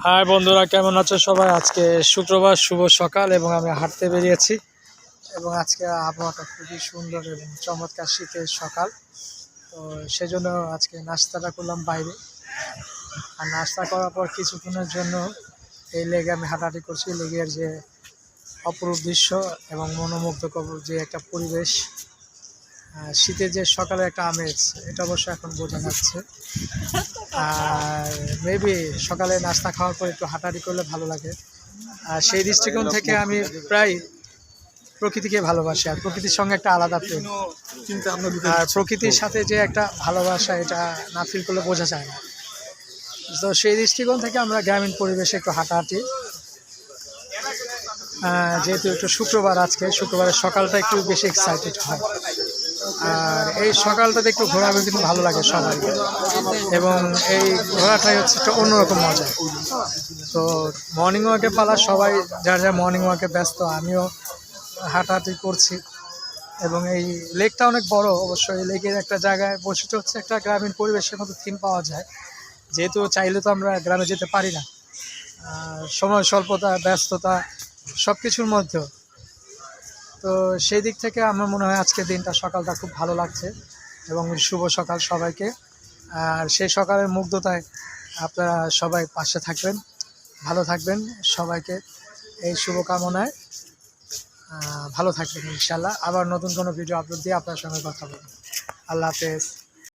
High বন্ধুরা, কেমন আছো সবাই? আজকে শুক্রবার, শুভ সকাল এবং আমি হাঁটতে বেরিয়েছি এবং আজকে আবহাওয়াটা খুবই সুন্দর এবং চমৎকার শীতের সকাল। তো সেজন্য আজকে নাস্তাটা করলাম বাইরে, আর নাস্তা করার পর কিছুক্ষণের জন্য এই লেগে আমি হাঁটাহাঁটি করছি। লেগের যে অপরূপ দৃশ্য এবং মনোমুগ্ধকর যে একটা পরিবেশ, শীতের যে সকালের একটা আমেজ, এটা অবশ্য এখন বোঝা যাচ্ছে। আর মেবি সকালে নাস্তা খাওয়ার পর একটু হাঁটাহাঁটি করলে ভালো লাগে। আর সেই দৃষ্টিকোণ থেকে আমি প্রায় প্রকৃতিকে ভালোবাসি, আর প্রকৃতির সঙ্গে একটা আলাদা প্রেম। আর প্রকৃতির সাথে যে একটা ভালোবাসা, এটা না ফিল করলে বোঝা যায় না। তো সেই দৃষ্টিকোণ থেকে আমরা গ্রামীণ পরিবেশে একটু হাঁটাহাঁটি, যেহেতু একটু শুক্রবার, আজকে শুক্রবারের সকালটা একটু বেশি এক্সাইটেড হয়। আর এই সকালটাতে একটু ঘোরাঘুরি কিন্তু ভালো লাগে সবাই, এবং এই ঘোরাটাই হচ্ছে একটা অন্যরকম মজা। তো মর্নিং ওয়াকে পালা, সবাই যার যার মর্নিং ওয়াকে ব্যস্ত, আমিও হাঁটাহাঁটি করছি। এবং এই লেকটা অনেক বড়, অবশ্যই এই লেকের একটা জায়গায় বসে হচ্ছে একটা গ্রামীণ পরিবেশের মতো থিম পাওয়া যায়, যেহেতু চাইলে তো আমরা গ্রামে যেতে পারি না, সময় স্বল্পতা, ব্যস্ততা, সব কিছুর মধ্যেও। তো সেই দিক থেকে আমার মনে হয় আজকের দিনটা, সকালটা খুব ভালো লাগছে এবং শুভ সকাল সবাইকে। আর সেই সকালের মুগ্ধতায় আপনারা সবাই পাশে থাকবেন, ভালো থাকবেন। সবাইকে এই শুভকামনায় ভালো থাকবেন। ইনশাল্লাহ আবার নতুন কোনো ভিডিও আপলোড দিয়ে আপনার সঙ্গে কথা বলবেন। আল্লাহ হাফেজ।